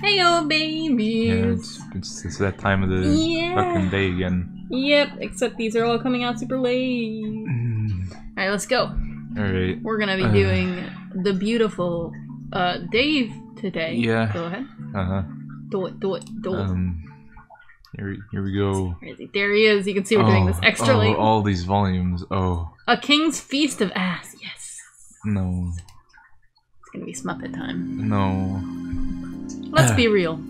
Heyo, babies! Yeah, it's that time of the fucking day again. Yep, except these are all coming out super late. Alright, let's go. Alright. We're gonna be doing the beautiful Dave today. Yeah. Go ahead. Uh-huh. Do it. Here we go. There he is. You can see we're doing this extra late. All these volumes. Oh. A King's Feast of Ass. Yes. No. It's gonna be Smuppet time. No. Let's be real.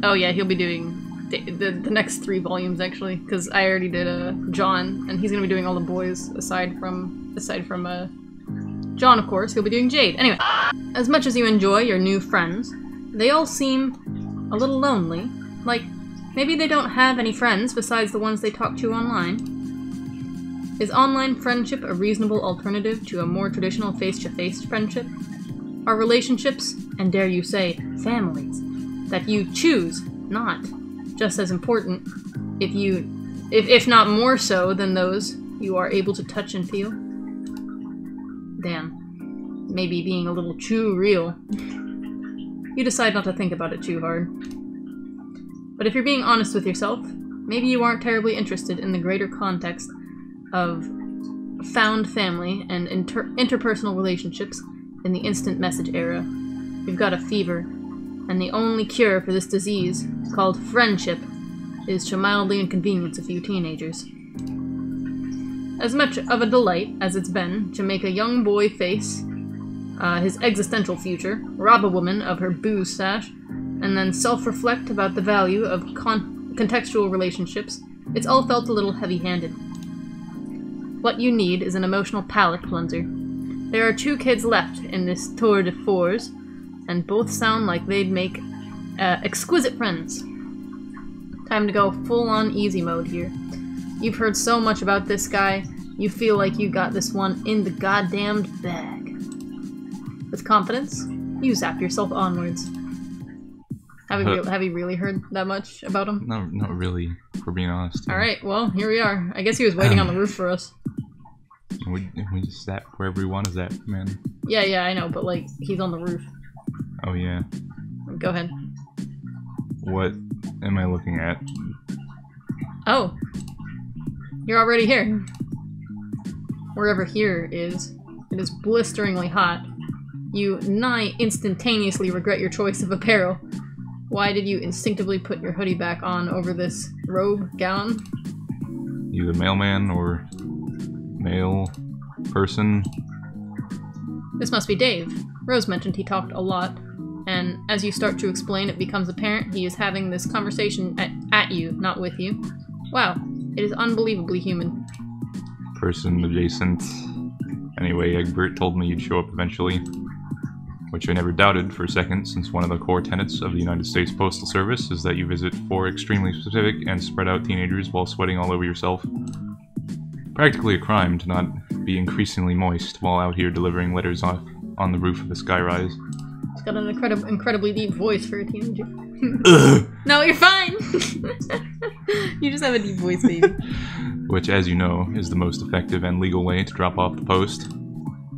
Oh yeah, he'll be doing the next 3 volumes actually, because I already did John, and he's gonna be doing all the boys aside from John, of course. He'll be doing Jade. Anyway, as much as you enjoy your new friends, they all seem a little lonely. Like, maybe they don't have any friends besides the ones they talk to online. Is online friendship a reasonable alternative to a more traditional face-to-face friendship? Are relationships, and dare you say, families, that you choose not just as important, if not more so than those you are able to touch and feel? Damn. Maybe being a little too real. You decide not to think about it too hard. But if you're being honest with yourself, maybe you aren't terribly interested in the greater context of found family and interpersonal relationships in the instant message era. You've got a fever, and the only cure for this disease, called friendship, is to mildly inconvenience a few teenagers. As much of a delight as it's been to make a young boy face his existential future, rob a woman of her booze stash, and then self-reflect about the value of contextual relationships, it's all felt a little heavy-handed. What you need is an emotional palate cleanser. There are 2 kids left in this tour de force, and both sound like they'd make exquisite friends. Time to go full-on easy mode here. You've heard so much about this guy, you feel like you got this one in the goddamned bag. With confidence, you zap yourself onwards. Have you really heard that much about him? No, not really, for being honest. Alright, well, here we are. I guess he was waiting on the roof for us. We just zap wherever we want to zap, man. Yeah, I know, but like, he's on the roof. Oh yeah. Go ahead. What am I looking at? Oh. You're already here. Wherever here is, it is blisteringly hot. You nigh instantaneously regret your choice of apparel. Why did you instinctively put your hoodie back on over this robe, gown? Either mailman or male person. This must be Dave. Rose mentioned he talked a lot, and as you start to explain, it becomes apparent he is having this conversation at you, not with you. Wow, it is unbelievably human. Person adjacent. Anyway, Egbert told me you'd show up eventually. Which I never doubted for a second, since one of the core tenets of the United States Postal Service is that you visit 4 extremely specific and spread out teenagers while sweating all over yourself. Practically a crime to not be increasingly moist while out here delivering letters on the roof of a skyrise. It's got an incredibly deep voice for a teenager. No, you're fine! You just have a deep voice, baby. Which, as you know, is the most effective and legal way to drop off the post.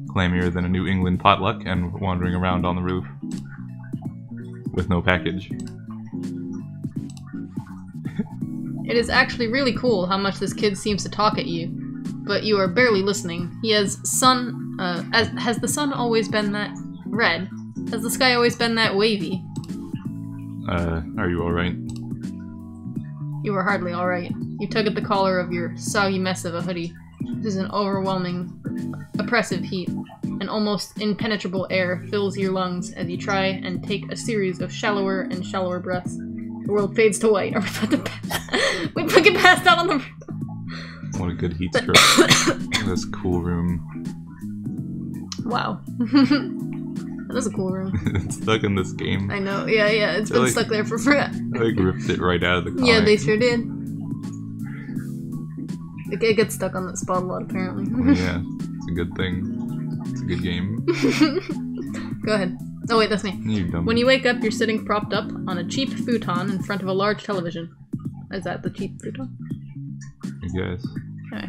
Clamier than a New England potluck and wandering around on the roof. With no package. It is actually really cool how much this kid seems to talk at you, but you are barely listening. He has has the sun always been that red? Has the sky always been that wavy? Are you alright? You are hardly alright. You tug at the collar of your soggy mess of a hoodie. This is an overwhelming, oppressive heat. An almost impenetrable air fills your lungs as you try and take a series of shallower and shallower breaths. The world fades to white. Are we about to we fucking passed out on the What a good heat stroke. This cool room. Wow. That is a cool room. It's stuck in this game. I know, yeah, it's been stuck there for forever. They ripped it right out of the comic. Yeah, they sure did. It gets stuck on that spot a lot, apparently. Well, yeah, it's a good thing. It's a good game. Go ahead. Oh wait, that's me. You dumb. When you wake up, you're sitting propped up on a cheap futon in front of a large television. Is that the cheap futon? I guess. Okay.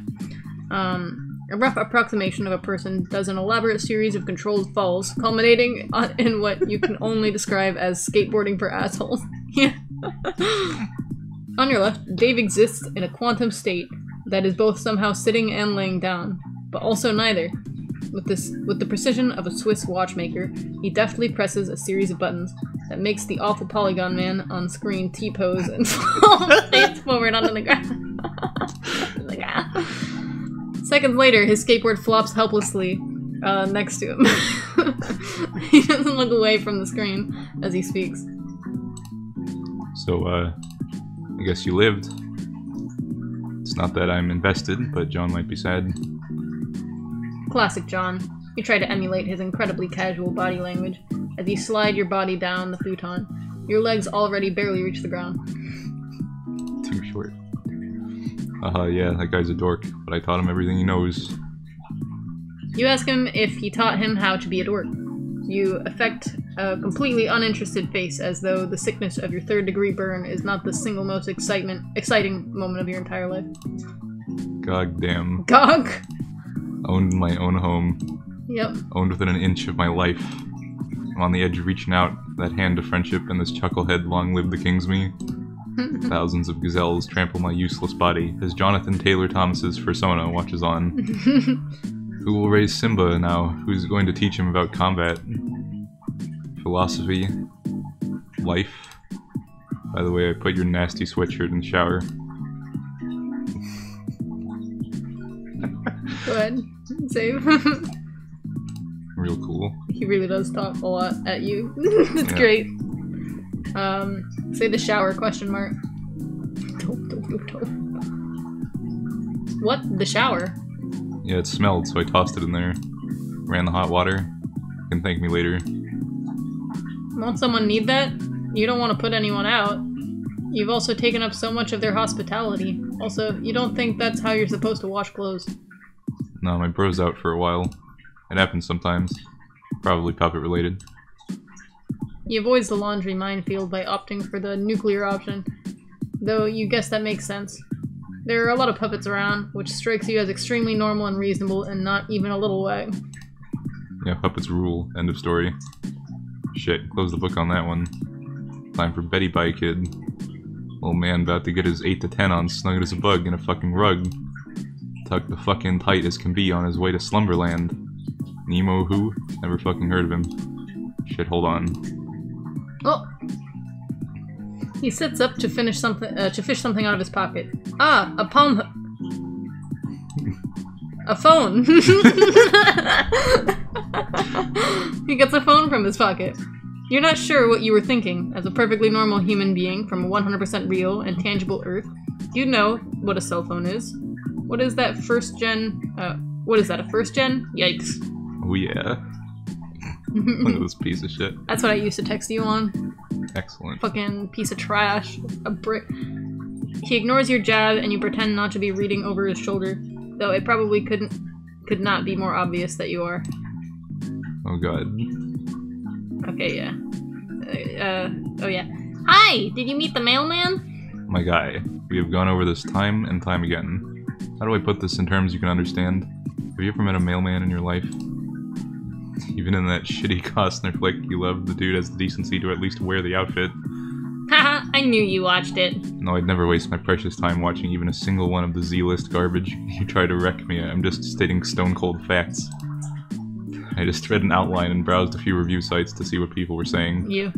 A rough approximation of a person does an elaborate series of controlled falls, culminating in what you can only describe as skateboarding for assholes. Yeah. On your left, Dave exists in a quantum state that is both somehow sitting and laying down, but also neither. With the precision of a Swiss watchmaker, he deftly presses a series of buttons that makes the awful Polygon Man on screen T-pose and fall face forward onto the ground. Like, ah. Seconds later, his skateboard flops helplessly next to him. He doesn't look away from the screen as he speaks. So, I guess you lived. It's not that I'm invested, but John might be sad. Classic John. You try to emulate his incredibly casual body language as you slide your body down the futon. Your legs already barely reach the ground. Too short. Yeah, that guy's a dork, but I taught him everything he knows. You ask him if he taught him how to be a dork. You affect a completely uninterested face as though the sickness of your third-degree burn is not the single most exciting moment of your entire life. God damn. Gog? Owned my own home. Yep. Owned within an inch of my life. I'm on the edge of reaching out for that hand of friendship, and this chucklehead long live the king's me. Thousands of gazelles trample my useless body as Jonathan Taylor Thomas's persona watches on. Who will raise Simba now? Who's going to teach him about combat? Philosophy? Life? By the way, I put your nasty sweatshirt in the shower. Go ahead. Save. Real cool. He really does talk a lot at you. It's great. Say the shower, question mark. What? The shower? Yeah, it smelled, so I tossed it in there. Ran the hot water. You can thank me later. Won't someone need that? You don't want to put anyone out. You've also taken up so much of their hospitality. Also, you don't think that's how you're supposed to wash clothes. No, my bro's out for a while. It happens sometimes. Probably puppet related. He avoids the laundry minefield by opting for the nuclear option, though you guess that makes sense. There are a lot of puppets around, which strikes you as extremely normal and reasonable and not even a little wag. Yeah, puppets rule. End of story. Shit, close the book on that one. Time for Betty Bye Kid. Old man about to get his 8 to 10 on, snug as a bug in a fucking rug. Tucked the fucking tight as can be on his way to Slumberland. Nemo who? Never fucking heard of him. Shit, hold on. Oh! He sits up to fish something out of his pocket. Ah, a palm. A phone. He gets a phone from his pocket. You're not sure what you were thinking. As a perfectly normal human being from a 100% real and tangible Earth, you know what a cell phone is. What is that first gen? What is that? A first gen? Yikes! Oh yeah. Look at this piece of shit. That's what I used to text you on. Excellent. Fucking piece of trash. A brick. He ignores your jab and you pretend not to be reading over his shoulder, though it probably could not be more obvious that you are. Oh god. Okay, yeah. Oh yeah. Hi! Did you meet the mailman? My guy, we have gone over this time and time again. How do I put this in terms you can understand? Have you ever met a mailman in your life? Even in that shitty Costner flick you loved, the dude has the decency to at least wear the outfit. Haha, I knew you watched it. No, I'd never waste my precious time watching even a single one of the Z-list garbage. You try to wreck me, I'm just stating stone-cold facts. I just read an outline and browsed a few review sites to see what people were saying. You.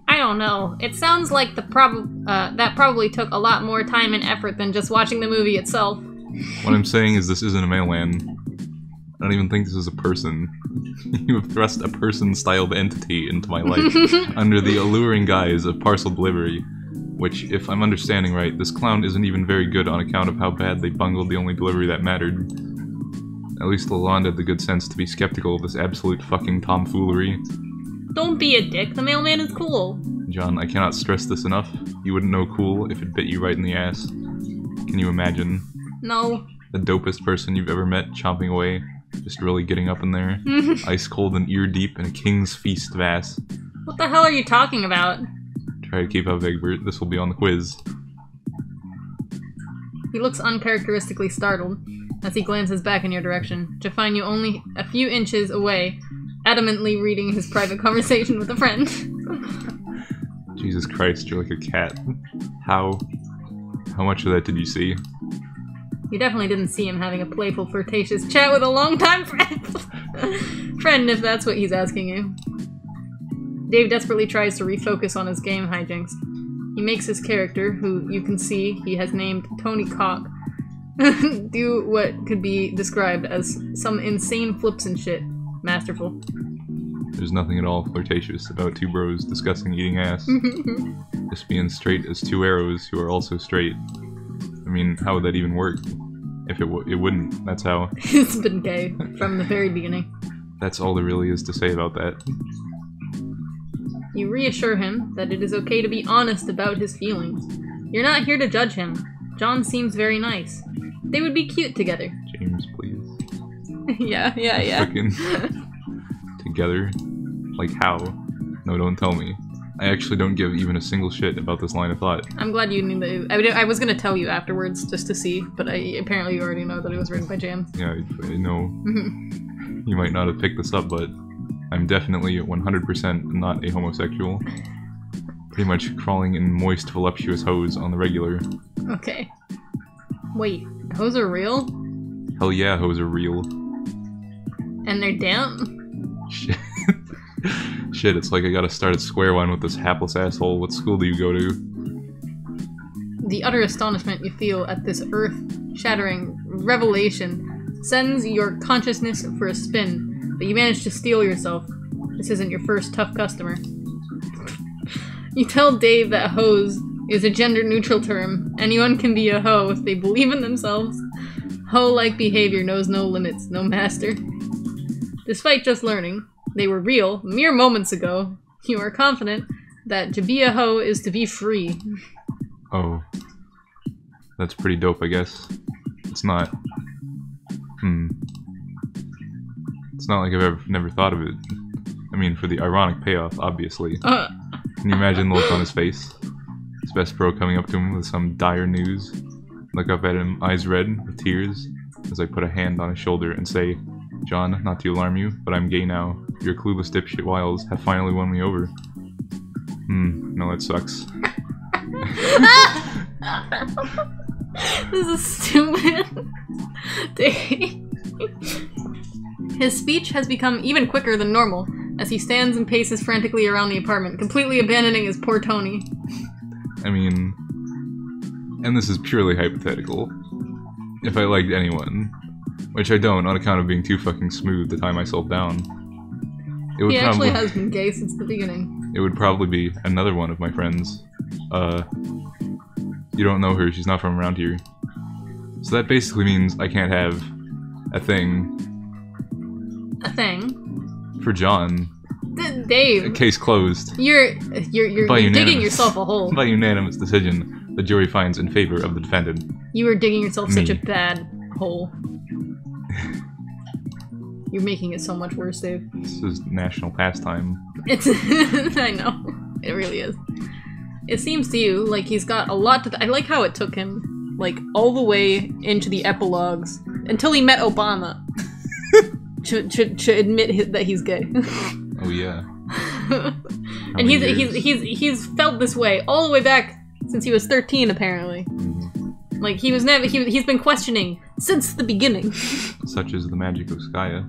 I don't know. It sounds like that probably took a lot more time and effort than just watching the movie itself. What I'm saying is this isn't a mailman. I don't even think this is a person. You have thrust a person-styled entity into my life under the alluring guise of parcel delivery, which, if I'm understanding right, this clown isn't even very good on account of how bad they bungled the only delivery that mattered. At least Lalonde had the good sense to be skeptical of this absolute fucking tomfoolery. Don't be a dick, the mailman is cool. John, I cannot stress this enough. You wouldn't know cool if it bit you right in the ass. Can you imagine? No. The dopest person you've ever met chomping away, just really getting up in there, ice cold and ear deep in a king's feast of ass. What the hell are you talking about? Try to keep up, Egbert. This will be on the quiz. He looks uncharacteristically startled as he glances back in your direction, to find you only a few inches away, adamantly reading his private conversation with a friend. Jesus Christ, you're like a cat. How much of that did you see? You definitely didn't see him having a playful, flirtatious chat with a longtime friend. Friend, if that's what he's asking you. Dave desperately tries to refocus on his game hijinks. He makes his character, who you can see he has named Tony Cock, do what could be described as some insane flips and shit. Masterful. There's nothing at all flirtatious about two bros discussing eating ass. Just being straight as two arrows who are also straight. I mean, how would that even work? If it wouldn't. That's how. It's been gay from the very beginning. That's all there really is to say about that. You reassure him that it is okay to be honest about his feelings. You're not here to judge him. John seems very nice. They would be cute together. James, please. Yeah. Fucking together? Like how? No, don't tell me. I actually don't give even a single shit about this line of thought. I'm glad you knew that. I was gonna tell you afterwards just to see, but apparently you already know that it was written by James. Yeah, I know. You might not have picked this up, but I'm definitely 100% not a homosexual. Pretty much crawling in moist, voluptuous hose on the regular. Okay. Wait, hose are real? Hell yeah, hose are real. And they're damp? Shit. Shit, it's like I gotta start at square one with this hapless asshole. What school do you go to? The utter astonishment you feel at this earth-shattering revelation sends your consciousness for a spin, but you manage to steel yourself. This isn't your first tough customer. You tell Dave that hose is a gender-neutral term. Anyone can be a hoe if they believe in themselves. Hoe-like behavior knows no limits, no master. Despite just learning they were real mere moments ago, you are confident that to be a hoe is to be free. Oh. That's pretty dope, I guess. It's not... It's not like I've never thought of it. I mean, for the ironic payoff, obviously. Can you imagine the look on his face? His best bro coming up to him with some dire news. Look up at him, eyes red, with tears, as I put a hand on his shoulder and say, "John, not to alarm you, but I'm gay now. Your clueless dipshit wiles have finally won me over." No, that sucks. This is stupid. His speech has become even quicker than normal, as he stands and paces frantically around the apartment, completely abandoning his poor Tony. I mean... And this is purely hypothetical. If I liked anyone, which I don't on account of being too fucking smooth to tie myself down, it would He actually has been gay since the beginning. It would probably be another one of my friends. You don't know her, she's not from around here. So that basically means I can't have a thing. A thing? For John. Dave. Case closed. You're digging yourself a hole. By unanimous decision, the jury finds in favor of the defendant. You are digging yourself such a bad hole. You're making it so much worse, Dave. This is national pastime. It's I know. It really is. It seems to you like he's got a lot to I like how it took him, like, all the way into the epilogues until he met Obama to admit that he's gay. Oh yeah. And he's felt this way all the way back since he was 13, apparently. Like, he was never he's been questioning since the beginning. Such is the magic of Skaya.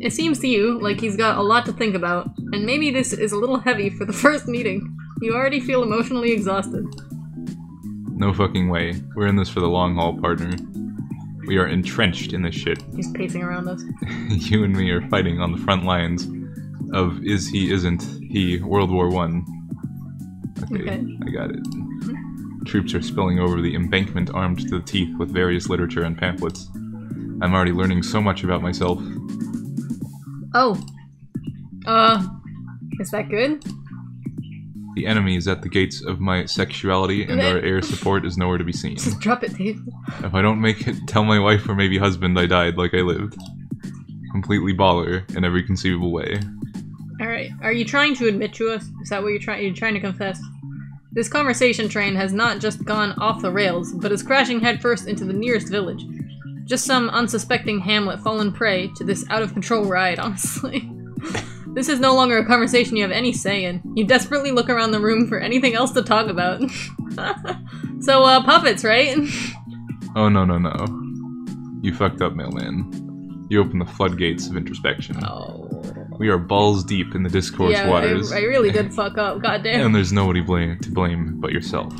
It seems to you like he's got a lot to think about, and maybe this is a little heavy for the first meeting. You already feel emotionally exhausted. No fucking way. We're in this for the long haul, partner. We are entrenched in this shit. He's pacing around us. You and me are fighting on the front lines of is he, isn't he, World War I. Okay, I got it. Troops are spilling over the embankment armed to the teeth with various literature and pamphlets. I'm already learning so much about myself. Oh. Is that good? The enemy is at the gates of my sexuality, and our air support is nowhere to be seen. Just drop it, Dave. If I don't make it, tell my wife or maybe husband I died like I lived. Completely baller in every conceivable way. Alright, are you trying to admit to us? Is that what you're trying to confess? This conversation train has not just gone off the rails, but is crashing headfirst into the nearest village. Just some unsuspecting hamlet fallen prey to this out-of-control ride, honestly. This is no longer a conversation you have any say in. You desperately look around the room for anything else to talk about. So, puppets, right? Oh, no. You fucked up, mailman. You opened the floodgates of introspection. Oh. We are balls deep in the discourse waters. I really did fuck up, goddamn. And there's nobody to blame but yourself.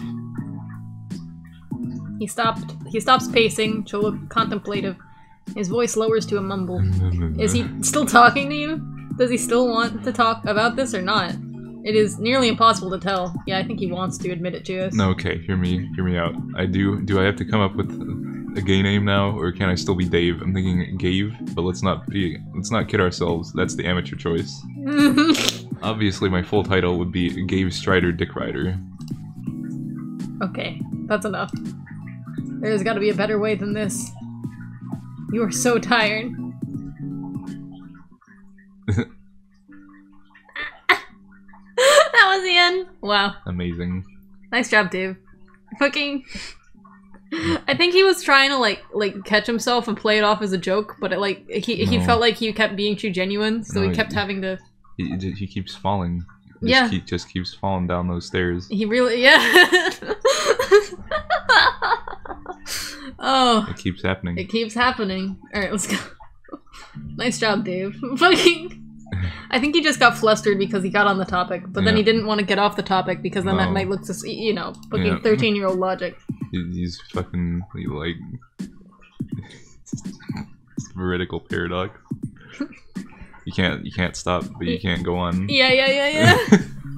He stops pacing to look contemplative. His voice lowers to a mumble. Is he still talking to you? Does he still want to talk about this or not? It is nearly impossible to tell. Yeah, I think he wants to admit it to us. No, okay, hear me out. Do I have to come up with a gay name now, or can I still be Dave? I'm thinking Gave, but let's not kid ourselves. That's the amateur choice. Obviously, my full title would be Gave Strider Dick Rider. Okay, that's enough. There's gotta be a better way than this. You are so tired. That was the end. Wow. Amazing. Nice job, Dave. Fucking... I think he was trying to like catch himself and play it off as a joke, but he felt like he kept being too genuine, so he kept having to... He keeps falling. Just keeps falling down those stairs. He really... Yeah. Oh. It keeps happening. It keeps happening. Alright, let's go. Nice job, Dave. Fucking... I think he just got flustered because he got on the topic, but then he didn't want to get off the topic because then that might look to, you know, fucking 13-year-old logic. He's fucking, like... veridical paradox. You can't stop, but you can't go on. Yeah.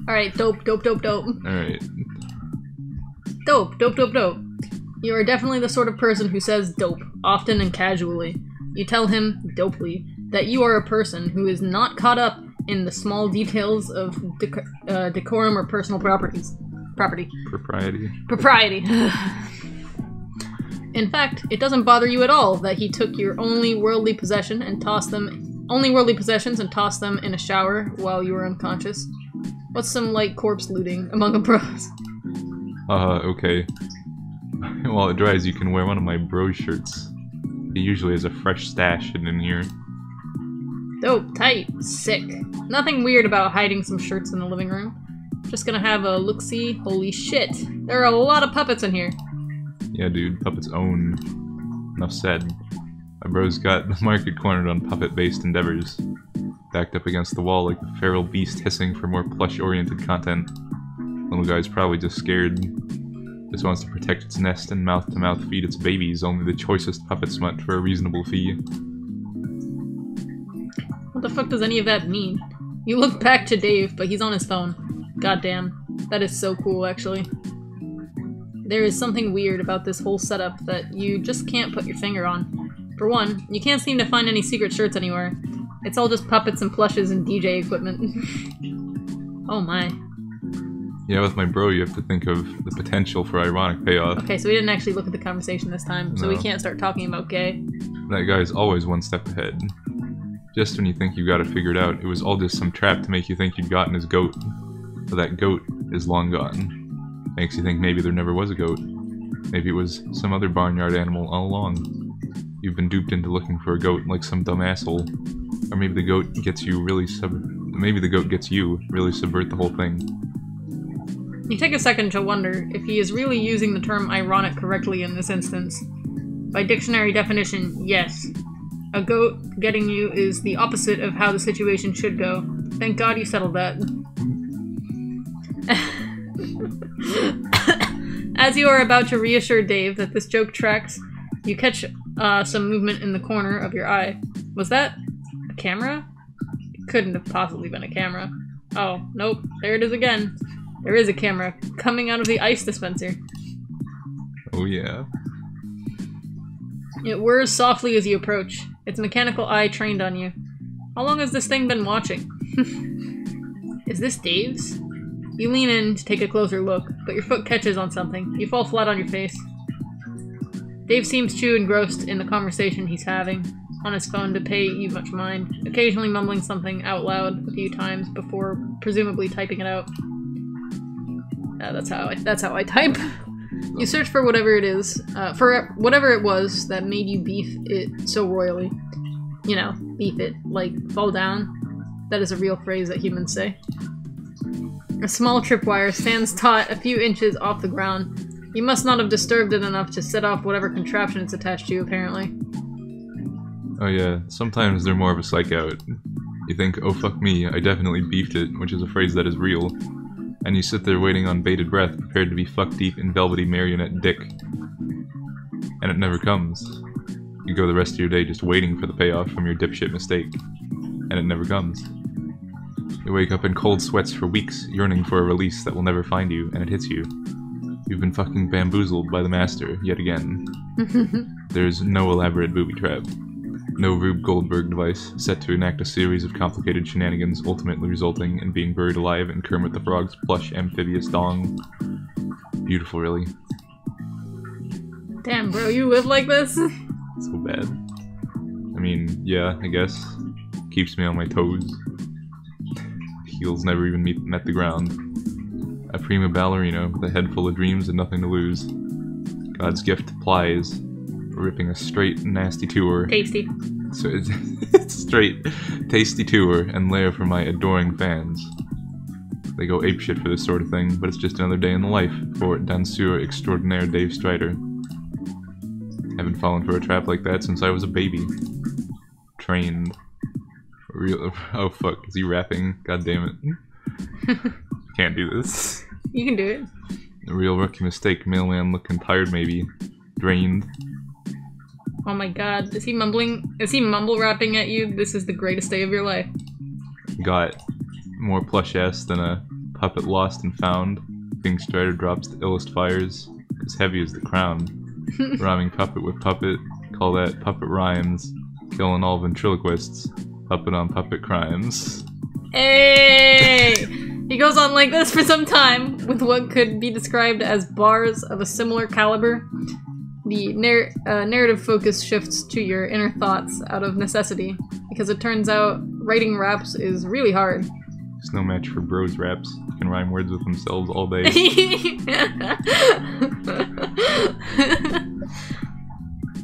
Alright, dope. Alright. Dope. You are definitely the sort of person who says dope, often and casually. You tell him, dopely, that you are a person who is not caught up in the small details of decorum or personal propriety. Propriety. In fact, it doesn't bother you at all that he took your only worldly possessions and tossed them in a shower while you were unconscious. What's some light corpse looting among the bros? Okay. While it dries, you can wear one of my bro shirts. He usually has a fresh stash hidden in here. Dope, tight, sick. Nothing weird about hiding some shirts in the living room. Just gonna have a look-see. Holy shit. There are a lot of puppets in here. Yeah, dude, puppets own. Enough said. My bro's got the market cornered on puppet-based endeavors. Backed up against the wall like a feral beast hissing for more plush-oriented content. Little guy's probably just scared. Just wants to protect its nest and mouth-to-mouth feed its babies only the choicest puppet smut for a reasonable fee. What the fuck does any of that mean? You look back to Dave, but he's on his phone. Goddamn. That is so cool, actually. There is something weird about this whole setup that you just can't put your finger on. For one, you can't seem to find any secret shirts anywhere. It's all just puppets and plushes and DJ equipment. Oh my. Yeah, with my bro, you have to think of the potential for ironic payoff. Okay, so we didn't actually look at the conversation this time, so we can't start talking about gay. That guy's always one step ahead. Just when you think you got it figured out, it was all just some trap to make you think you'd gotten his goat. But that goat is long gone. Makes you think maybe there never was a goat. Maybe it was some other barnyard animal all along. You've been duped into looking for a goat like some dumb asshole. Or maybe the goat gets you really really subvert the whole thing. You take a second to wonder if he is really using the term ironic correctly in this instance. By dictionary definition, yes. A goat getting you is the opposite of how the situation should go. Thank God you settled that. As you are about to reassure Dave that this joke tracks, you catch some movement in the corner of your eye. Was that a camera? It couldn't have possibly been a camera. Oh, nope. There it is again. There is a camera coming out of the ice dispenser. Oh yeah. It whirs softly as you approach. Its mechanical eye trained on you. How long has this thing been watching? Is this Dave's? You lean in to take a closer look, but your foot catches on something. You fall flat on your face. Dave seems too engrossed in the conversation he's having on his phone to pay you much mind, occasionally mumbling something out loud a few times before presumably typing it out. That's how I type. You search for whatever it is, for whatever it was that made you beef it so royally. You know, beef it, like fall down. That is a real phrase that humans say. A small tripwire stands taut a few inches off the ground. You must not have disturbed it enough to set off whatever contraption it's attached to, apparently. Oh yeah, sometimes they're more of a psych out. You think, oh fuck me, I definitely beefed it, which is a phrase that is real. And you sit there waiting on bated breath, prepared to be fuck deep in velvety marionette dick. And it never comes. You go the rest of your day just waiting for the payoff from your dipshit mistake. And it never comes. You wake up in cold sweats for weeks, yearning for a release that will never find you, and it hits you. You've been fucking bamboozled by the master, yet again. There's no elaborate booby trap. No Rube Goldberg device, set to enact a series of complicated shenanigans, ultimately resulting in being buried alive in Kermit the Frog's plush amphibious dong. Beautiful, really. Damn, bro, you live like this? So bad. I mean, yeah, I guess. Keeps me on my toes. Heels never even met the ground. A prima ballerina with a head full of dreams and nothing to lose. God's gift to plies. Ripping a straight, nasty tour. Tasty. So it's straight, tasty tour and lair for my adoring fans. They go apeshit for this sort of thing, but it's just another day in the life for danseur extraordinaire Dave Strider. Haven't fallen for a trap like that since I was a baby. Trained. Real. Oh fuck, is he rapping? God damn it. Can't do this. You can do it. A real rookie mistake, mailman looking tired maybe. Drained. Oh my god, is he mumbling? Is he mumble rapping at you? This is the greatest day of your life. Got more plush ass than a puppet lost and found. King Strider drops the illest fires, as heavy as the crown. Rhyming puppet with puppet, call that puppet rhymes. Killing all ventriloquists, puppet on puppet crimes. Hey! He goes on like this for some time, with what could be described as bars of a similar caliber. The narrative focus shifts to your inner thoughts out of necessity, because it turns out writing raps is really hard. It's no match for bros raps. You can rhyme words with themselves all day.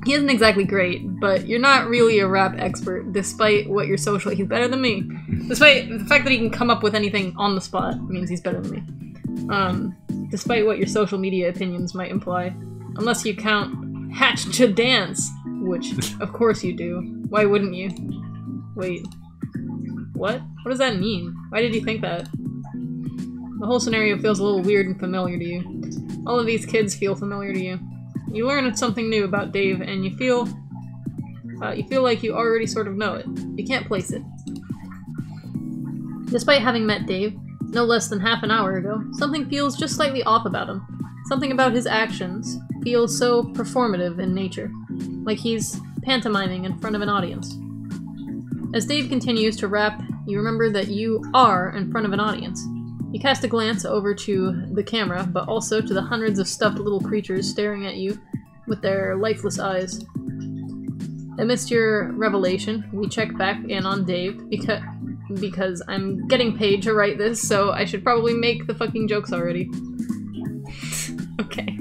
He isn't exactly great, but you're not really a rap expert, despite what your social— he's better than me. Despite the fact that he can come up with anything on the spot means he's better than me. Despite what your social media opinions might imply. Unless you count Hatch to Dance, which, of course you do. Why wouldn't you? Wait. What? What does that mean? Why did you think that? The whole scenario feels a little weird and familiar to you. All of these kids feel familiar to you. You learn something new about Dave, and you feel like you already sort of know it. You can't place it. Despite having met Dave, no less than half an hour ago, something feels just slightly off about him. Something about his actions feels so performative in nature, like he's pantomiming in front of an audience. As Dave continues to rap, you remember that you are in front of an audience. You cast a glance over to the camera, but also to the hundreds of stuffed little creatures staring at you with their lifeless eyes. Amidst your revelation, we check back in on Dave, because I'm getting paid to write this, so I should probably make the fucking jokes already. Okay.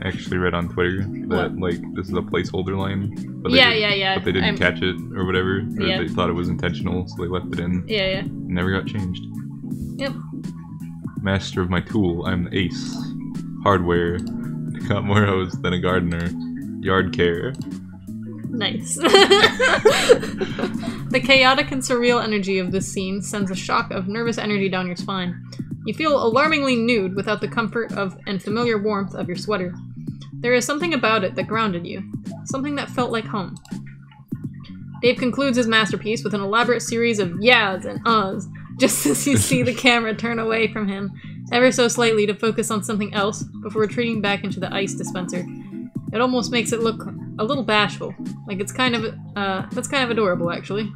I actually read on Twitter that, like, this is a placeholder line. But Yeah. But they didn't catch it, or whatever. Or they thought it was intentional, so they left it in. Yeah. It never got changed. Yep. Master of my tool, I'm the ace. Hardware. Got more O's than a gardener. Yard care. Nice. The chaotic and surreal energy of this scene sends a shock of nervous energy down your spine. You feel alarmingly nude without the comfort of and familiar warmth of your sweater. There is something about it that grounded you. Something that felt like home. Dave concludes his masterpiece with an elaborate series of yeahs and uhs, just as you see the camera turn away from him, ever so slightly to focus on something else, before retreating back into the ice dispenser. It almost makes it look a little bashful. Like it's kind of, that's kind of adorable, actually.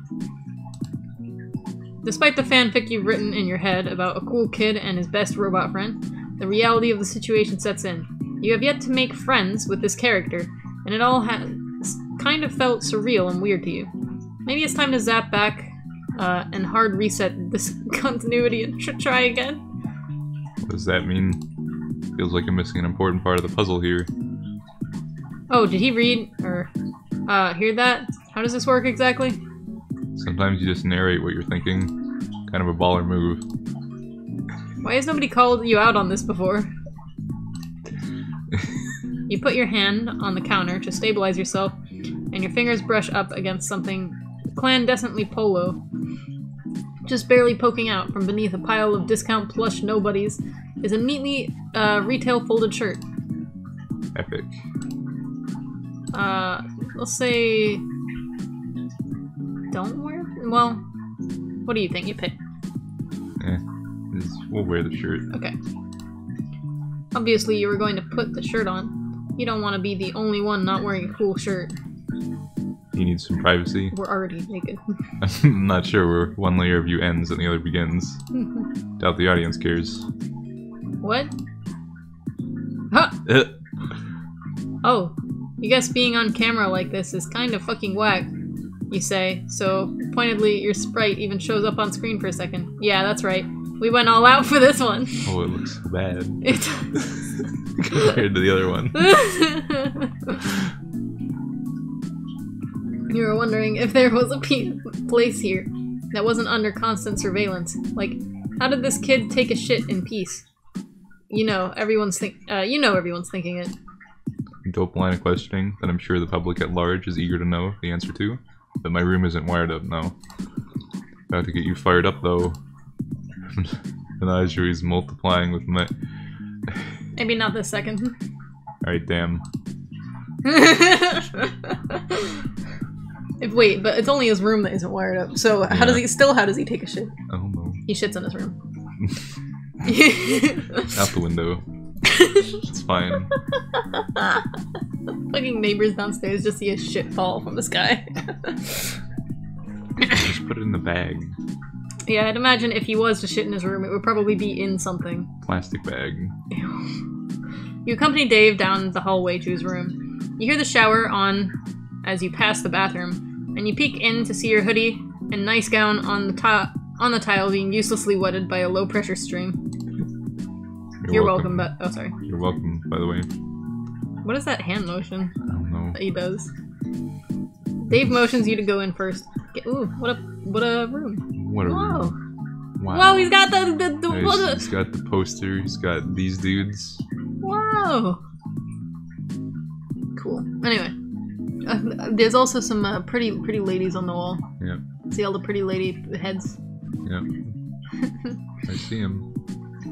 Despite the fanfic you've written in your head about a cool kid and his best robot friend, the reality of the situation sets in. You have yet to make friends with this character, and it all has kind of felt surreal and weird to you. Maybe it's time to zap back and hard reset this continuity and try again? What does that mean? Feels like I'm missing an important part of the puzzle here. Oh, did he read or hear that? How does this work exactly? Sometimes you just narrate what you're thinking. Kind of a baller move. Why has nobody called you out on this before? You put your hand on the counter to stabilize yourself, and your fingers brush up against something clandestinely polo. Just barely poking out from beneath a pile of discount plush nobodies is a neatly retail folded shirt. Epic. Let's say... don't wear? Well, what do you think? You pick. We'll wear the shirt. Okay. Obviously, you were going to put the shirt on. You don't want to be the only one not wearing a cool shirt. You need some privacy. We're already naked. I'm not sure where one layer of you ends and the other begins. Doubt the audience cares. What? Huh! Oh, you guess being on camera like this is kind of fucking whack, you say, so pointedly your sprite even shows up on screen for a second. Yeah, that's right. We went all out for this one. Oh, it looks so bad. It does. Compared to the other one. You were wondering if there was a place here that wasn't under constant surveillance. Like, how did this kid take a shit in peace? You know, everyone's thinking it. Dope line of questioning that I'm sure the public at large is eager to know the answer to. But my room isn't wired up now. About to get you fired up though. Menagerie is multiplying with my... Maybe not this second. Alright, damn. Wait, but it's only his room that isn't wired up. So Yeah. how does he take a shit? I don't know. He shits in his room. Out the window. It's fine. Fucking neighbors downstairs just see a shit fall from the sky. Just put it in the bag. Yeah, I'd imagine if he was to shit in his room, it would probably be in something. Plastic bag. You accompany Dave down the hallway to his room. You hear the shower on as you pass the bathroom, and you peek in to see your hoodie and nice gown on the tile being uselessly wetted by a low-pressure string. You're welcome, but... oh, sorry. You're welcome, by the way. What is that hand motion I don't know. that he does? Dave motions you to go in first. Ooh, what a room. What a Whoa. room. Wow. Whoa, he's got the He's got the poster, he's got these dudes. Wow. Cool. Anyway. There's also some pretty ladies on the wall. Yeah. See all the pretty lady heads? Yeah. I see him.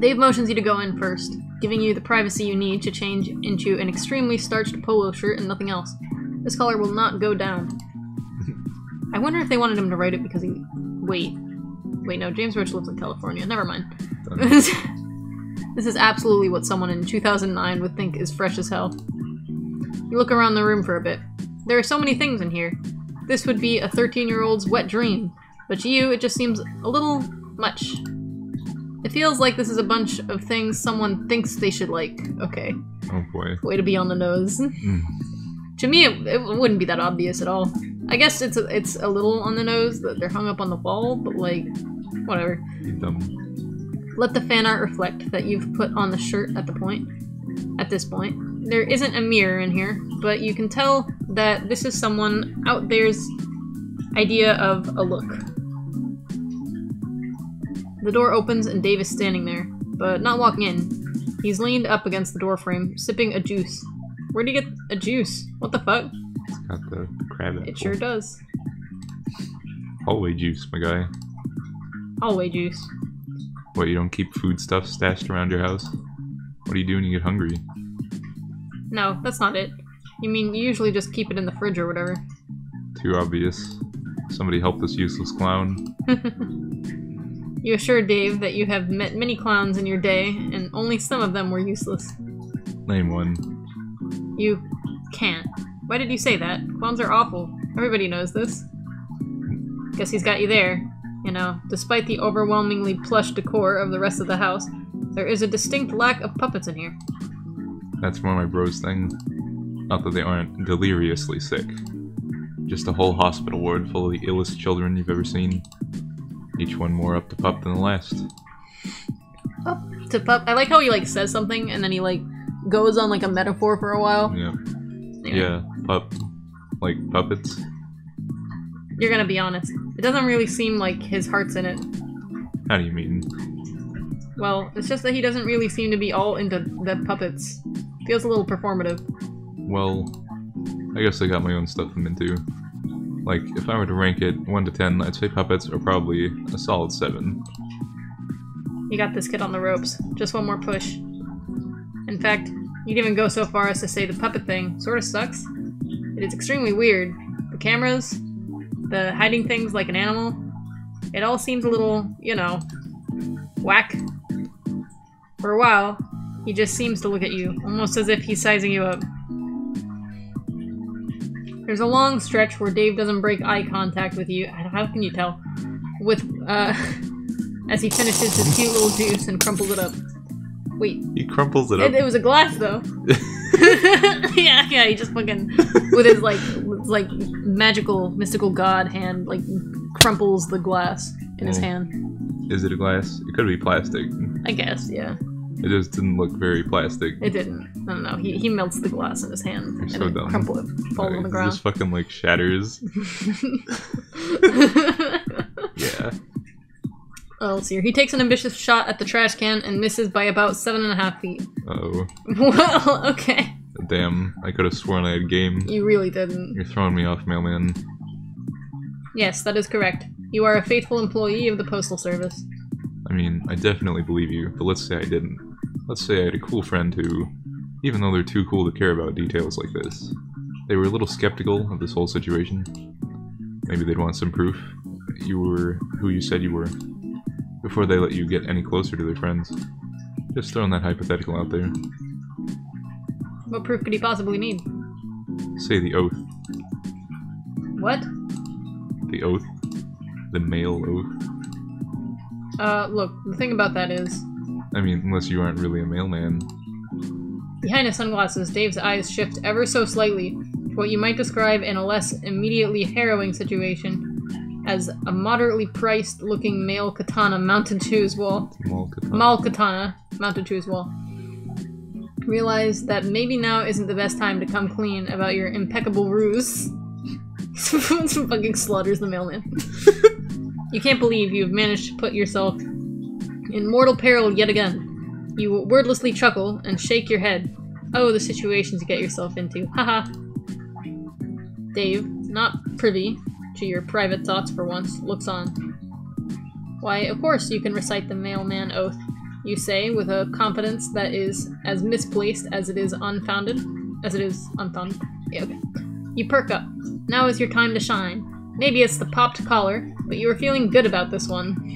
Dave motions you to go in first, giving you the privacy you need to change into an extremely starched polo shirt and nothing else. This collar will not go down. I wonder if they wanted him to write it because he... Wait, no, James Roach lives in California. Never mind. This is absolutely what someone in 2009 would think is fresh as hell. You look around the room for a bit. There are so many things in here. This would be a 13-year-old's wet dream, but to you, it just seems a little much. It feels like this is a bunch of things someone thinks they should like. Okay. Oh boy. Way to be on the nose. To me, it wouldn't be that obvious at all. I guess it's a little on the nose that they're hung up on the wall, but like, whatever. You dumb. Let the fan art reflect that you've put on the shirt at this point. There isn't a mirror in here, but you can tell that this is someone out there's idea of a look. The door opens and Dave is standing there, but not walking in. He's leaned up against the doorframe, sipping a juice. Where'd you get a juice? What the fuck? It's got the crab apple. It sure does. Hallway juice, my guy. Hallway juice. What, you don't keep foodstuffs stashed around your house? What do you do when you get hungry? No, that's not it. You mean you usually just keep it in the fridge or whatever. Too obvious. Somebody help this useless clown. You assure Dave that you have met many clowns in your day, and only some of them were useless. Name one. You can't. Why did you say that? Clowns are awful. Everybody knows this. Guess he's got you there. You know, despite the overwhelmingly plush decor of the rest of the house, there is a distinct lack of puppets in here. That's one of my bros' thing. Not that they aren't deliriously sick. Just a whole hospital ward full of the illest children you've ever seen. Each one more up to pup than the last. up to pup. I like how he like says something and then he like goes on like a metaphor for a while. Yeah. Anyway. Yeah, like puppets. You're gonna be honest. It doesn't really seem like his heart's in it. How do you mean? Well, it's just that he doesn't really seem to be all into the puppets. Feels a little performative. Well, I guess I got my own stuff I'm into. Like, if I were to rank it 1 to 10, I'd say puppets are probably a solid 7. You got this kid on the ropes. Just one more push. In fact, you'd even go so far as to say the puppet thing sort of sucks. It is extremely weird. The cameras, the hiding things like an animal, it all seems a little, you know, whack. For a while, he just seems to look at you, almost as if he's sizing you up. There's a long stretch where Dave doesn't break eye contact with you. How can you tell? With, as he finishes his cute little juice and crumples it up. Wait. He crumples it up? It was a glass, though. yeah, he just fucking, with his, like, magical, mystical god hand, like, crumples the glass in his hand. Is it a glass? It could be plastic. I guess, yeah. It just didn't look very plastic. It didn't. I don't know. He melts the glass in his hand. You're so dumb. Crumple it. Falls on the ground. It just fucking, like, shatters. Yeah. Oh, let's see here. He takes an ambitious shot at the trash can and misses by about 7.5 feet. Uh-oh. Well, okay. Damn, I could have sworn I had game. You really didn't. You're throwing me off, mailman. Yes, that is correct. You are a faithful employee of the Postal Service. I mean, I definitely believe you, but let's say I didn't. Let's say I had a cool friend who, even though they're too cool to care about details like this, they were a little skeptical of this whole situation. Maybe they'd want some proof that you were who you said you were, before they let you get any closer to their friends. Just throwing that hypothetical out there. What proof could he possibly need? Say the oath. What? The oath. The mail oath. Look, the thing about that is... I mean, unless you aren't really a mailman. Behind his sunglasses, Dave's eyes shift ever so slightly to what you might describe in a less immediately harrowing situation as a moderately priced looking male katana mounted to his wall. Mall katana mounted to his wall. Realize that maybe now isn't the best time to come clean about your impeccable ruse. Fucking slaughters the mailman. You can't believe you've managed to put yourself in mortal peril yet again. You wordlessly chuckle and shake your head. Oh, the situations you get yourself into. Haha. Dave, not privy to your private thoughts for once, looks on. Why, of course you can recite the mailman oath, you say with a confidence that is as misplaced as it is unfounded. Yeah, okay. You perk up. Now is your time to shine. Maybe it's the popped collar, but you are feeling good about this one.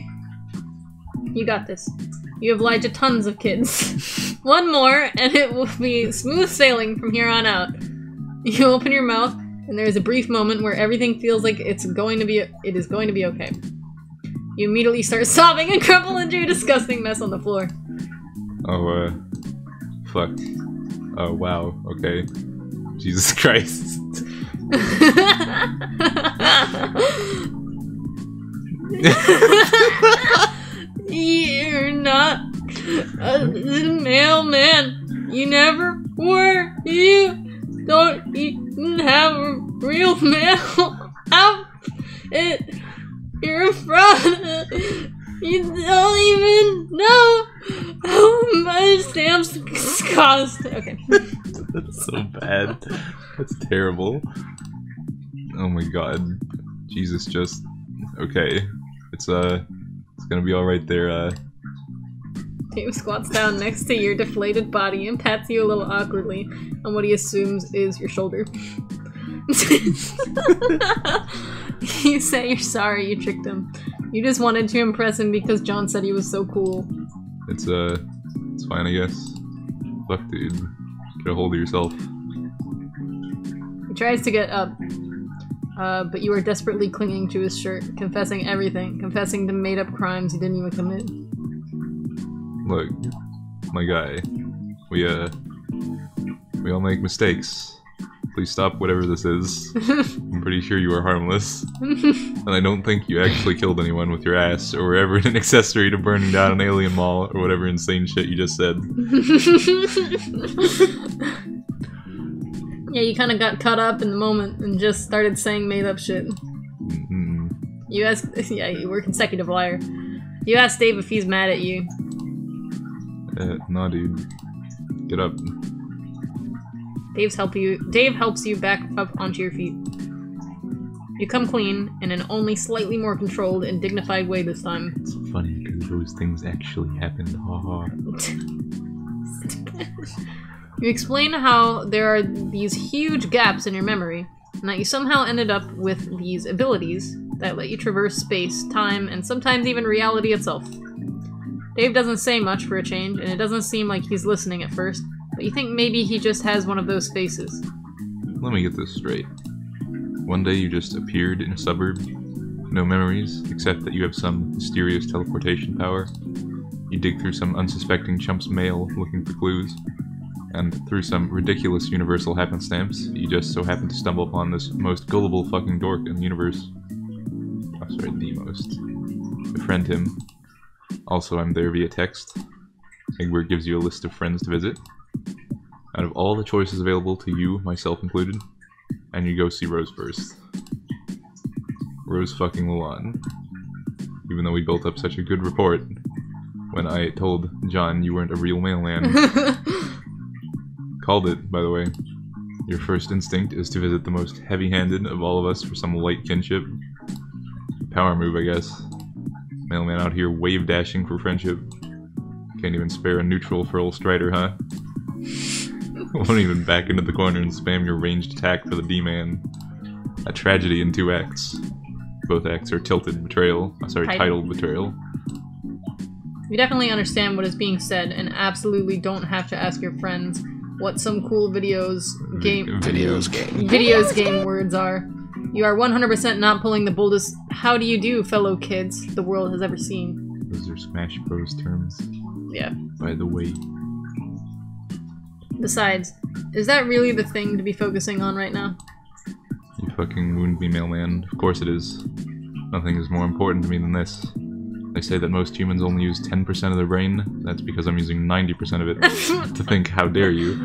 You got this. You have lied to tons of kids. One more, and it will be smooth sailing from here on out. You open your mouth, and there is a brief moment where everything feels like it is going to be okay. You immediately start sobbing and crumple into a disgusting mess on the floor. Oh, fuck. Oh, wow, okay. Jesus Christ. You're not a mailman. You never were. You don't even have a real mail outfit. You're a fraud. You don't even know how much stamps cost. Okay. That's so bad. That's terrible. Oh my god. Jesus, just... Okay. It's gonna be alright there, Dave squats down next to your deflated body and pats you a little awkwardly on what he assumes is your shoulder. You say you're sorry you tricked him. You just wanted to impress him because John said he was so cool. It's fine, I guess. Fuck, dude. Get a hold of yourself. He tries to get up, but you are desperately clinging to his shirt, confessing everything, confessing to made-up crimes he didn't even commit. Look, my guy, we all make mistakes. Please stop whatever this is. I'm pretty sure you are harmless. And I don't think you actually killed anyone with your ass, or were ever an accessory to burning down an alien mall, or whatever insane shit you just said. Yeah, you kind of got caught up in the moment and just started saying made-up shit. You asked- yeah, you were consecutive liar. You asked Dave if he's mad at you. Nah, dude. Get up. Dave helps you back up onto your feet. You come clean, in an only slightly more controlled and dignified way this time. It's funny, because those things actually happened, haha. You explain how there are these huge gaps in your memory, and that you somehow ended up with these abilities that let you traverse space, time, and sometimes even reality itself. Dave doesn't say much for a change, and it doesn't seem like he's listening at first, but you think maybe he just has one of those faces. Let me get this straight. One day you just appeared in a suburb, no memories, except that you have some mysterious teleportation power. You dig through some unsuspecting chump's mail looking for clues, and through some ridiculous universal happenstance, you just so happen to stumble upon this most gullible fucking dork in the universe. Oh, sorry, the most. Befriend him. Also, I'm there via text. Egbert gives you a list of friends to visit. Out of all the choices available to you, myself included, and you go see Rose first. Rose fucking Lalonde. Even though we built up such a good rapport when I told John you weren't a real mailman. Called it, by the way. Your first instinct is to visit the most heavy-handed of all of us for some light kinship. Power move, I guess. Mailman out here wave-dashing for friendship. Can't even spare a neutral for old Strider, huh? Won't even back into the corner and spam your ranged attack for the D-man. A tragedy in 2 acts. Both acts are titled betrayal. You definitely understand what is being said, and absolutely don't have to ask your friends what some cool videos game words are. You are 100% not pulling the boldest "how do you do, fellow kids" the world has ever seen. Those are Smash Bros terms. Yeah. By the way. Besides, is that really the thing to be focusing on right now? You fucking wound me, mailman. Of course it is. Nothing is more important to me than this. They say that most humans only use 10% of their brain. That's because I'm using 90% of it to think, how dare you.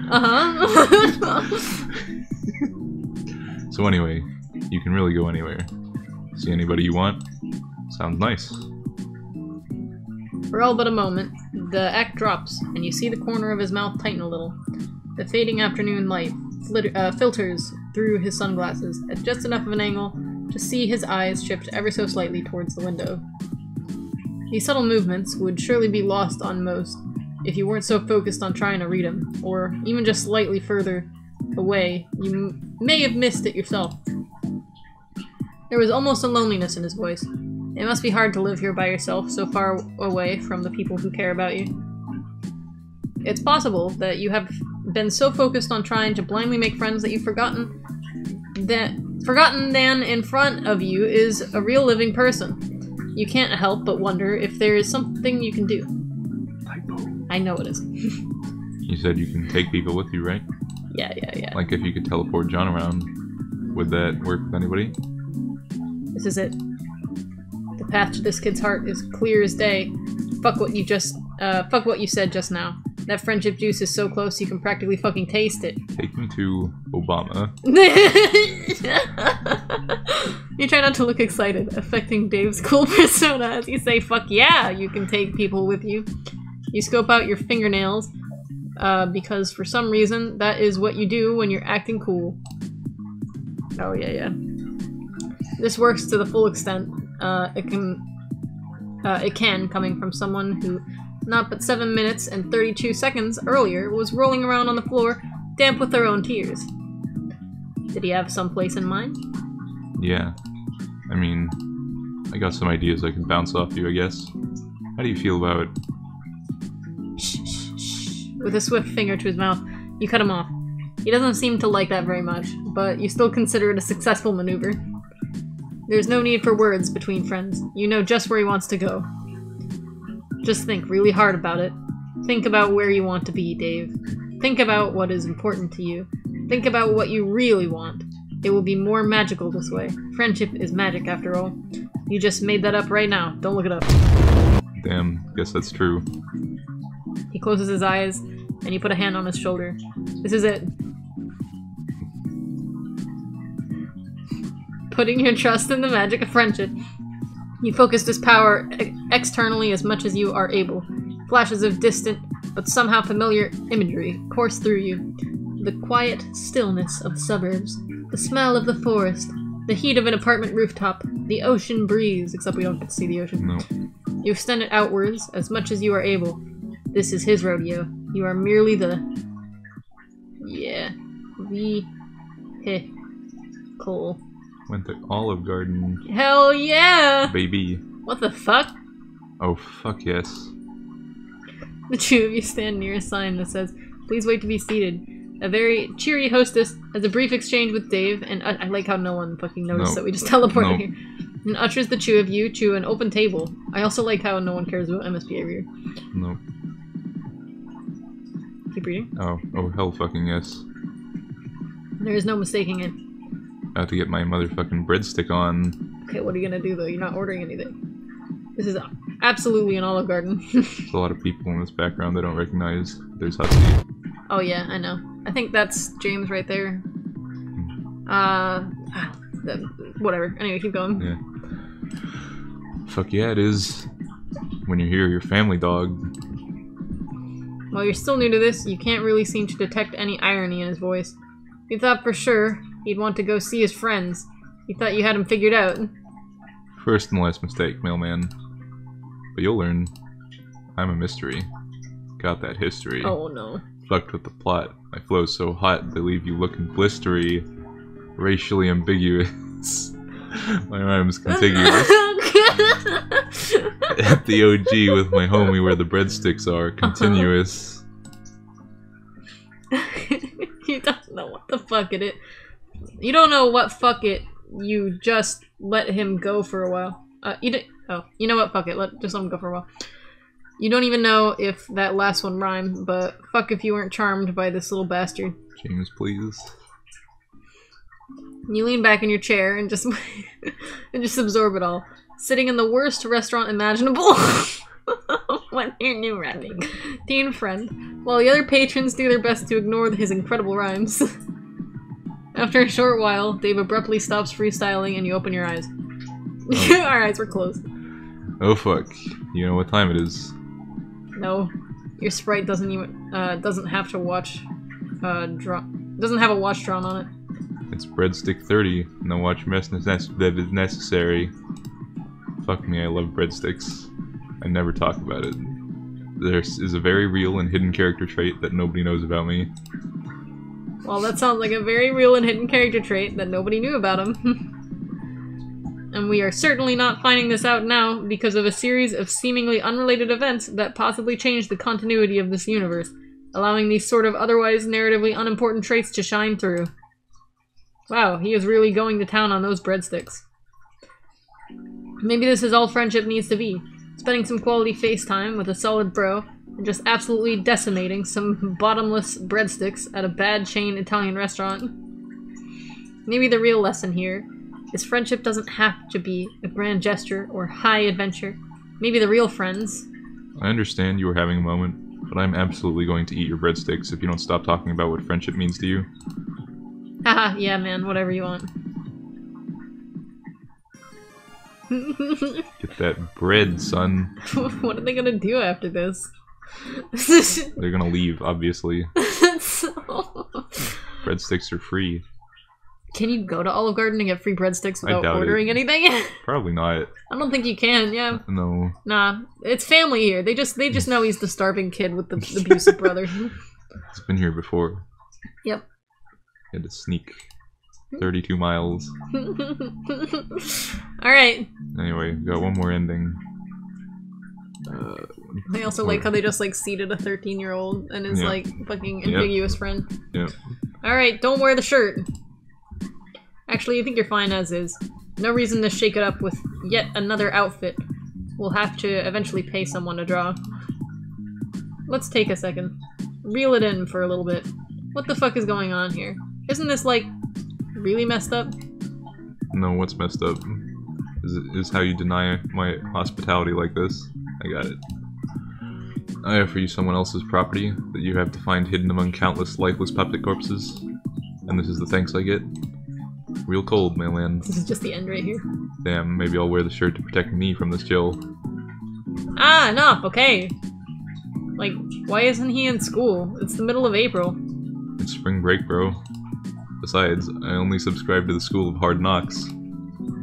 So anyway, you can really go anywhere. See anybody you want? Sounds nice. For all but a moment, the act drops, and you see the corner of his mouth tighten a little. The fading afternoon light filters through his sunglasses at just enough of an angle to see his eyes shift ever so slightly towards the window. These subtle movements would surely be lost on most if you weren't so focused on trying to read him, or even just slightly further away, you may have missed it yourself. There was almost a loneliness in his voice. It must be hard to live here by yourself, so far away from the people who care about you. It's possible that you have been so focused on trying to blindly make friends that you've forgotten that in front of you is a real living person. You can't help but wonder if there is something you can do. Typo. I know it is. You said you can take people with you, right? Yeah. Like if you could teleport John around, would that work with anybody? This is it. The path to this kid's heart is clear as day. Fuck what you said just now. That friendship juice is so close you can practically fucking taste it. Take me to Obama. You try not to look excited, affecting Dave's cool persona as you say, fuck yeah, you can take people with you. You scope out your fingernails, because for some reason, that is what you do when you're acting cool. Oh, yeah. This works to the full extent. It can, coming from someone who, not but 7 minutes and 32 seconds earlier, was rolling around on the floor, damp with their own tears. Did he have some place in mind? Yeah. I mean, I got some ideas I can bounce off you, I guess. How do you feel about... Shh. With a swift finger to his mouth, you cut him off. He doesn't seem to like that very much, but you still consider it a successful maneuver. There's no need for words between friends. You know just where he wants to go. Just think really hard about it. Think about where you want to be, Dave. Think about what is important to you. Think about what you really want. It will be more magical this way. Friendship is magic, after all. You just made that up right now. Don't look it up. Damn, guess that's true. He closes his eyes, and you put a hand on his shoulder. This is it. Putting your trust in the magic of friendship. You focus this power externally as much as you are able. Flashes of distant, but somehow familiar imagery course through you. The quiet stillness of the suburbs, the smell of the forest, the heat of an apartment rooftop, the ocean breeze, except we don't get to see the ocean. No. You extend it outwards as much as you are able. This is his rodeo. You are merely the... vehicle. Went to Olive Garden. Hell yeah! Baby. What the fuck? Oh, fuck yes. The two of you stand near a sign that says, "Please wait to be seated." A very cheery hostess has a brief exchange with Dave, and I like how no one fucking noticed that we just teleported here. And ushers the two of you to an open table. I also like how no one cares about MS behavior. No. Keep reading. Oh, hell fucking yes. There is no mistaking it. I have to get my motherfucking breadstick on. Okay, what are you gonna do though? You're not ordering anything. This is absolutely an Olive Garden. There's a lot of people in this background I don't recognize. There's Husky. Oh yeah, I know. I think that's James right there. Whatever. Anyway, keep going. Yeah. Fuck yeah, it is. When you hear your family dog. While you're still new to this, you can't really seem to detect any irony in his voice. You thought for sure he'd want to go see his friends. You thought you had him figured out. First and last mistake, mailman. But you'll learn. I'm a mystery. Got that history. Oh no. Fucked with the plot. My flow's so hot they leave you looking blistery. Racially ambiguous. My rhyme's contiguous. At the OG with my homie where the breadsticks are. Continuous. You don't know what the fuck it is. You don't know what fuck it. You just let him go for a while. You know what? Fuck it. Just let him go for a while. You don't even know if that last one rhymed, but fuck if you weren't charmed by this little bastard. James, please. You lean back in your chair and just absorb it all. Sitting in the worst restaurant imaginable. When you're new rapping. Teen friend. While the other patrons do their best to ignore his incredible rhymes. After a short while, Dave abruptly stops freestyling and you open your eyes. Oh. Our eyes were closed. Oh fuck. You know what time it is. No. Your sprite doesn't even doesn't have to watch doesn't have a watch drawn on it. It's breadstick 30. No watch that is necessary. Fuck me, I love breadsticks. I never talk about it. There is a very real and hidden character trait that nobody knows about me. Well, that sounds like a very real and hidden character trait that nobody knew about him. And we are certainly not finding this out now because of a series of seemingly unrelated events that possibly changed the continuity of this universe, allowing these sort of otherwise narratively unimportant traits to shine through. Wow, he is really going to town on those breadsticks. Maybe this is all friendship needs to be. Spending some quality FaceTime with a solid bro, and just absolutely decimating some bottomless breadsticks at a bad chain Italian restaurant. Maybe the real lesson here is friendship doesn't have to be a grand gesture or high adventure. Maybe the real friends. I understand you were having a moment, but I'm absolutely going to eat your breadsticks if you don't stop talking about what friendship means to you. Haha, yeah man, whatever you want. Get that bread, son. What are they gonna do after this? They're gonna leave, obviously. Breadsticks are free. Can you go to Olive Garden and get free breadsticks without ordering anything? Probably not. I don't think you can, yeah. No. Nah, it's family here. They just know he's the starving kid with the abusive brother. He's been here before. Yep. He had to sneak 32 miles. Alright. Anyway, got one more ending. I also like how they just like seated a 13-year-old and his like fucking ambiguous friend. Yep. Alright, don't wear the shirt. Actually, I think you're fine as is. No reason to shake it up with yet another outfit. We'll have to eventually pay someone to draw. Let's take a second. Reel it in for a little bit. What the fuck is going on here? Isn't this, like, really messed up? No, what's messed up is how you deny my hospitality like this. I got it. I offer you someone else's property that you have to find hidden among countless lifeless puppet corpses. And this is the thanks I get? Real cold, my land. This is just the end right here. Damn, maybe I'll wear the shirt to protect me from this chill. Ah, enough, okay. Like, why isn't he in school? It's the middle of April. It's spring break, bro. Besides, I only subscribe to the School of Hard Knocks.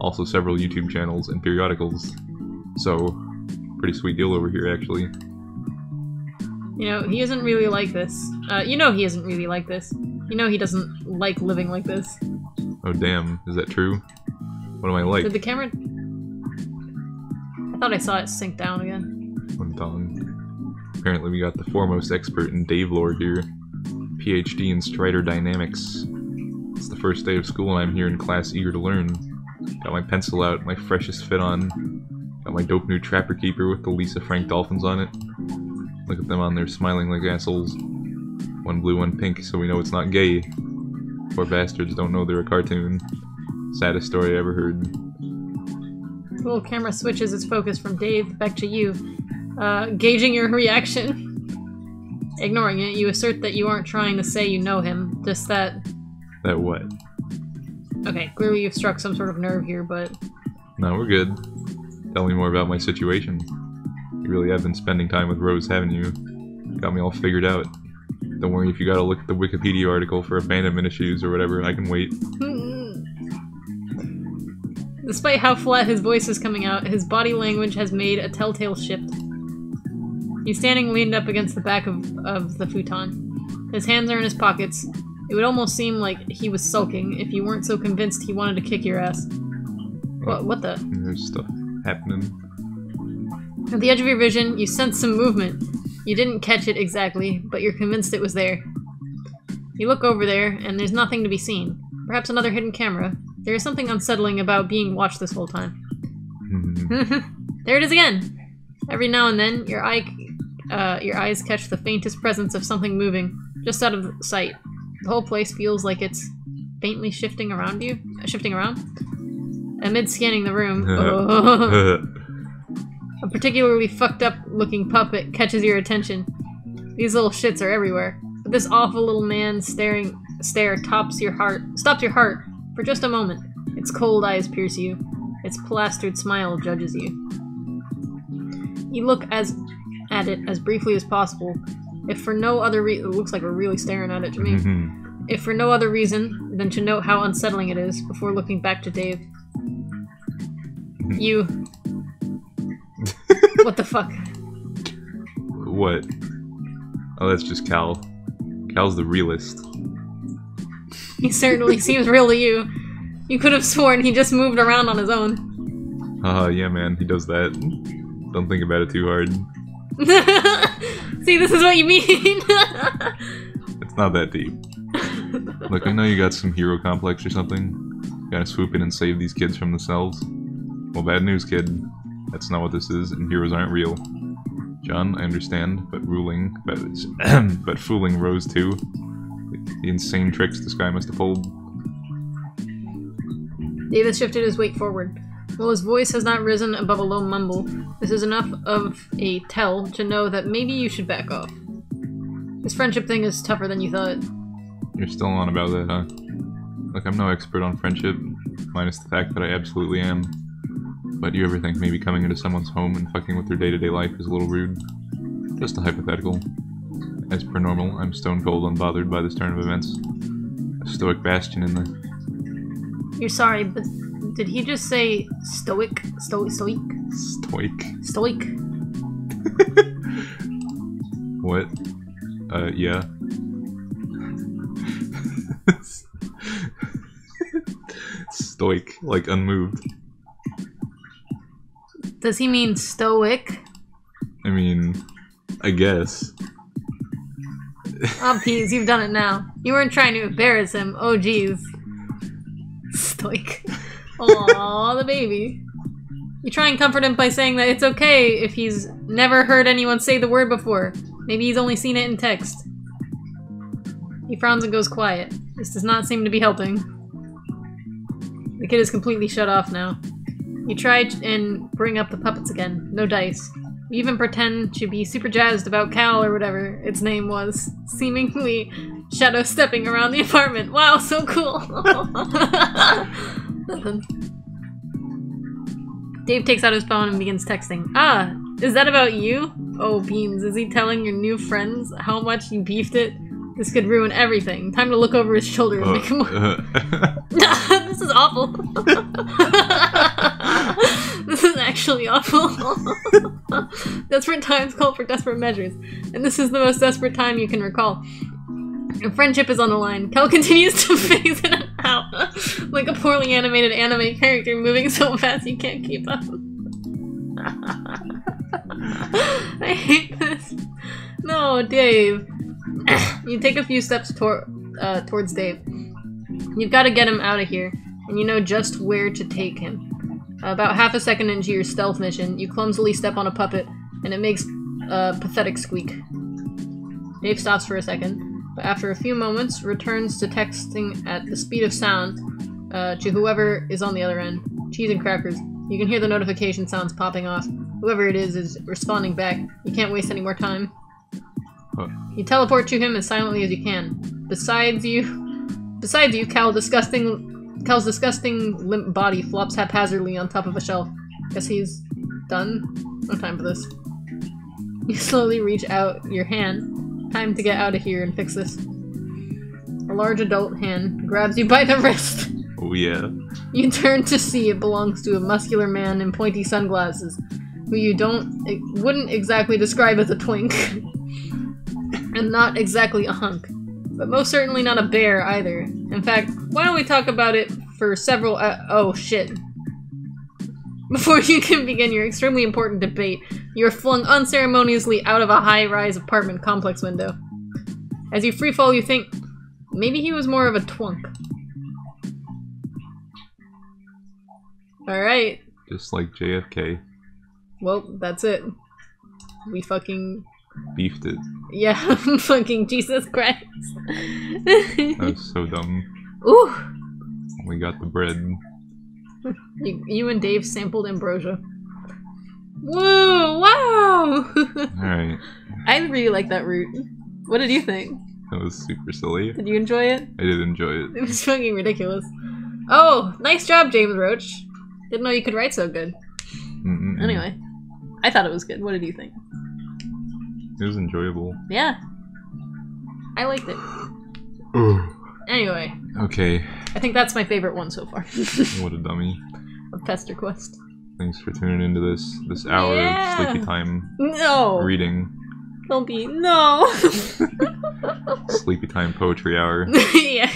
Also several YouTube channels and periodicals. So, pretty sweet deal over here, actually. You know, he isn't really like this. You know he isn't really like this. You know he doesn't like living like this. Oh damn, is that true? What am I like? Did the camera... I thought I saw it sink down again. One tongue. Apparently we got the foremost expert in Dave lore here. PhD in Strider Dynamics. It's the first day of school and I'm here in class eager to learn. Got my pencil out, my freshest fit on. Got my dope new Trapper Keeper with the Lisa Frank dolphins on it. Look at them on there smiling like assholes. One blue, one pink, so we know it's not gay. Poor bastards don't know they're a cartoon. Saddest story I ever heard. The little camera switches its focus from Dave back to you, gauging your reaction. Ignoring it, you assert that you aren't trying to say you know him, just that... That what? Okay, clearly you've struck some sort of nerve here, but... No, we're good. Tell me more about my situation. You really have been spending time with Rose, haven't you? Got me all figured out. Don't worry if you gotta look at the Wikipedia article for abandonment issues or whatever, I can wait. Despite how flat his voice is coming out, his body language has made a telltale shift. He's standing leaned up against the back of the futon. His hands are in his pockets. It would almost seem like he was sulking if you weren't so convinced he wanted to kick your ass. What the? There's stuff happening. At the edge of your vision, you sense some movement. You didn't catch it exactly, but you're convinced it was there. You look over there, and there's nothing to be seen. Perhaps another hidden camera. There is something unsettling about being watched this whole time. There it is again! Every now and then, your eyes catch the faintest presence of something moving, just out of sight. The whole place feels like it's faintly shifting around you. Amid scanning the room, a particularly fucked up looking puppet catches your attention. These little shits are everywhere, but this awful little man's stare stops your heart for just a moment. Its cold eyes pierce you. Its plastered smile judges you. You look at it as briefly as possible, if for no other reason. It looks like we're really staring at it to me. If for no other reason than to note how unsettling it is before looking back to Dave. You... What the fuck? What? Oh, that's just Cal. Cal's the realist. He certainly seems real to you. You could have sworn he just moved around on his own. Yeah man, he does that. Don't think about it too hard. See, this is what you mean! It's not that deep. Look, I know you got some hero complex or something. You gotta swoop in and save these kids from themselves. Well, bad news, kid. That's not what this is, and heroes aren't real. John, I understand, but fooling Rose too. The insane tricks this guy must have pulled. Davis shifted his weight forward. While his voice has not risen above a low mumble, this is enough of a tell to know that maybe you should back off. This friendship thing is tougher than you thought. You're still on about that, huh? Look, I'm no expert on friendship, minus the fact that I absolutely am. But do you ever think maybe coming into someone's home and fucking with their day-to-day life is a little rude? Just a hypothetical. As per normal, I'm stone cold unbothered by this turn of events. A stoic bastion in the... You're sorry, but did he just say stoic? Stoic? Stoic? Stoic. What? Yeah. Stoic, like unmoved. Does he mean stoic? I mean, I guess. Oh, Peas, you've done it now. You weren't trying to embarrass him. Oh, jeez. Stoic. Aww, the baby. You try and comfort him by saying that it's okay if he's never heard anyone say the word before. Maybe he's only seen it in text. He frowns and goes quiet. This does not seem to be helping. The kid is completely shut off now. You try and bring up the puppets again. No dice. You even pretend to be super jazzed about Cal or whatever its name was, seemingly shadow stepping around the apartment. Wow, so cool! Nothing. Dave takes out his phone and begins texting. Ah, is that about you? Oh, Beans, is he telling your new friends how much you beefed it? This could ruin everything. Time to look over his shoulder and make him This is awful. This is actually awful. Desperate times call for desperate measures, and this is the most desperate time you can recall. Your friendship is on the line. Kel continues to phase in and out, like a poorly animated anime character moving so fast you can't keep up. I hate this. No, Dave. You take a few steps towards Dave. You've got to get him out of here, and you know just where to take him. About half a second into your stealth mission, you clumsily step on a puppet, and it makes a pathetic squeak. Dave stops for a second, but after a few moments, returns to texting at the speed of sound to whoever is on the other end. Cheese and crackers. You can hear the notification sounds popping off. Whoever it is responding back. You can't waste any more time. You teleport to him as silently as you can. Besides you, Cal's disgusting limp body flops haphazardly on top of a shelf. Guess he's done? No time for this. You slowly reach out your hand. Time to get out of here and fix this. A large adult hand grabs you by the wrist. Oh yeah. You turn to see it belongs to a muscular man in pointy sunglasses, who you wouldn't exactly describe as a twink. And not exactly a hunk. But most certainly not a bear either. In fact, why don't we talk about it for several oh shit. Before you can begin your extremely important debate, you are flung unceremoniously out of a high-rise apartment complex window. As you freefall, you think, maybe he was more of a twunk. Alright. Just like JFK. Well, that's it. We fucking... beefed it. Yeah, fucking Jesus Christ. That was so dumb. Ooh! We got the bread. You and Dave sampled ambrosia. Whoa! Wow! Alright. I really like that route. What did you think? That was super silly. Did you enjoy it? I did enjoy it. It was fucking ridiculous. Oh, nice job, James Roach. Didn't know you could write so good. Anyway, I thought it was good. What did you think? It was enjoyable. Yeah. I liked it. Anyway. Okay. I think that's my favorite one so far. What a dummy. Of Pesterquest. Thanks for tuning into this hour of sleepy time reading. Don't be. No! Sleepy time poetry hour. Yeah.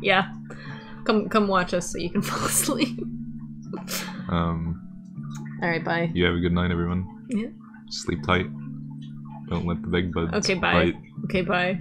Yeah. Come watch us so you can fall asleep. Alright, bye. You have a good night, everyone. Yeah. Sleep tight. Don't let the big buds Okay, bye. bite. Okay, bye.